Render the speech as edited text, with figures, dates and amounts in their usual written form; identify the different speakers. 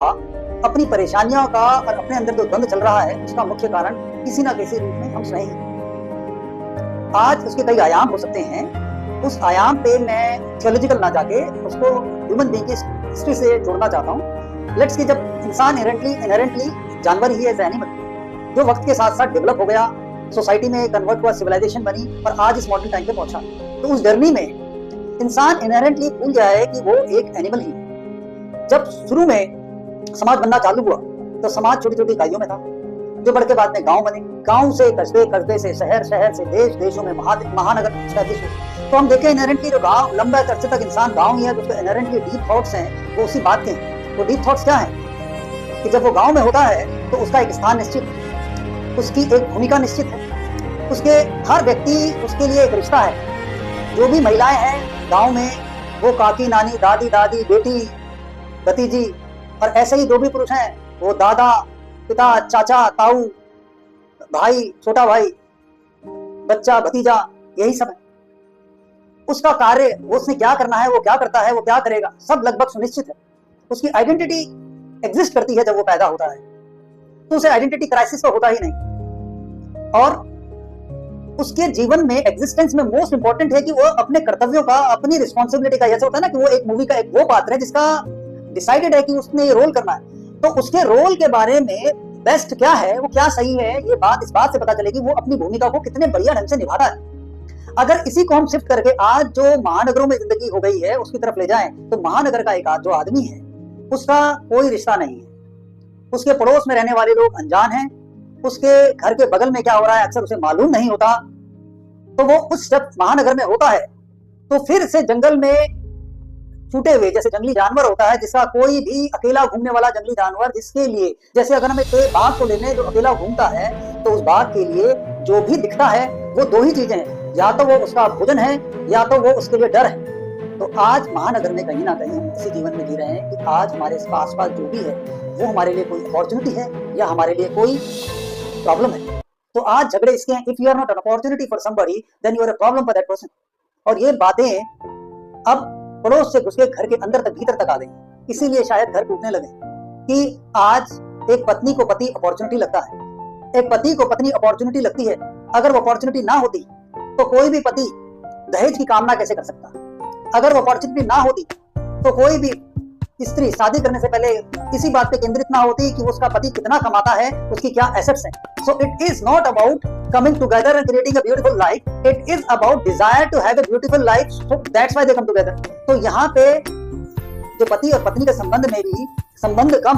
Speaker 1: अपनी परेशानियों का और अपने अंदर जो द्वंद चल रहा है उसका मुख्य कारण किसी ना किसी रूप में हम स्वयं हैं। आज उसके कई आयाम हो सकते हैं। उस आयाम पे मैं थियोलॉजिकल ना जाके उसको ह्यूमन बीइंग की हिस्ट्री से जोड़ना चाहता हूँ। लेट्स कि जब इंसान इनहेरेंटली जानवर ही है, एनिमल, जो वक्त के साथ साथ डेवलप हो गया, सोसाइटी में कन्वर्ट हुआ, सिविलाइजेशन बनी और आज इस मॉडर्न टाइम पे पहुंचा। तो उस जर्नी में इंसान इनहेरेंटली भूल गया है कि वो एक एनिमल ही है। जब शुरू में समाज बनना चालू हुआ तो समाज छोटी छोटी इकाइयों में था, जो बढ़ के बाद में गांव बने, गांव से कस्बे, कस्बे से शहर, शहर से देश, देशों में महानगर एस्टैब्लिश हुए। तो हम देखें इनहेरेंटली जो गांव लंबे अरसे तक इंसान गांव ही है, तो उसके इनहेरेंटली डीप थॉट्स हैं, वो उसी बात के हैं। वो डीप थॉट्स क्या है कि जब वो गांव में होता है तो उसका एक स्थान निश्चित है, उसकी एक भूमिका निश्चित है, उसके हर व्यक्ति उसके लिए एक रिश्ता है। जो भी महिलाएं हैं गांव में, वो काकी, नानी, दादी, दादी, बेटी, भतीजी, और ऐसे ही जो भी पुरुष हैं वो दादा, पिता, चाचा, ताऊ, भाई, छोटा भाई, बच्चा, भतीजा, यही सब है। उसका कार्य, वो उसने क्या करना है, वो क्या करता है, वो क्या करेगा, सब लगभग सुनिश्चित है। उसकी आइडेंटिटी एग्जिस्ट करती है। जब वो पैदा होता है तो उसे आइडेंटिटी क्राइसिस तो होता ही नहीं। और उसके जीवन में, एग्जिस्टेंस में मोस्ट इंपॉर्टेंट है कि वो अपने कर्तव्यों का, अपनी रिस्पॉन्सिबिलिटी का, जैसे होता है ना कि वो एक मूवी का एक वो पात्र है जिसका डिसाइडेड है कि उसने ये रोल करना है, तो उसके रोल के बारे में बेस्ट क्या है, वो क्या सही है, ये बात इस बात से पता चलेगी वो अपनी भूमिका को कितने बढ़िया ढंग से निभा रहा है। अगर इसी को हम शिफ्ट करके आज जो महानगरों में जिंदगी हो गई है उसकी तरफ ले जाएं, तो महानगर का एक जो आदमी है उसका कोई रिश्ता नहीं है, उसके पड़ोस में रहने वाले लोग अनजान हैं, उसके घर के बगल में क्या हो रहा है अक्सर उसे मालूम नहीं होता। तो वो उस जब महानगर में होता है तो फिर से जंगल में छूटे हुए, जैसे जंगली जानवर होता है जिसका कोई भी अकेला घूमने वाला जंगली जानवर, जिसके लिए, जैसे अगर हम एक बाघ को लेने जो अकेला घूमता है, तो उस बाघ के लिए जो भी दिखता है वो दो ही चीजें हैं, या तो वो उसका भोजन है या तो वो उसके लिए डर है। तो आज महानगर में कहीं ना कहीं हम इसी जीवन में जी रहे हैं कि आज हमारे आसपास जो भी है वो हमारे लिए कोई अपॉर्चुनिटी है या हमारे लिए कोई प्रॉब्लम है। तो आज झगड़े इसके हैं, if you are not an opportunity for somebody then you are a problem for that person. और ये बातें अब पड़ोस से घुस के घर के अंदर तक, भीतर तक आ गई। इसीलिए शायद घर टूटने लगे कि आज एक पत्नी को पति अपॉर्चुनिटी लगता है, एक पति को पत्नी अपॉर्चुनिटी लगती है। अगर वो अपॉर्चुनिटी ना होती तो कोई भी पति दहेज की कामना कैसे कर सकता? अगर वो अपॉर्चुनिटी ना होती तो कोई भी स्त्री शादी करने से पहले इसी बात पे केंद्रित ना होती कि उसका पति कितना कमाता है, उसकी क्या एसेट्स हैं। So it is not about coming together and creating a beautiful life, it is about desire to have a beautiful life, so that's why they come together। तो यहाँ पे जो पति और पत्नी के संबंध में भी संबंध कम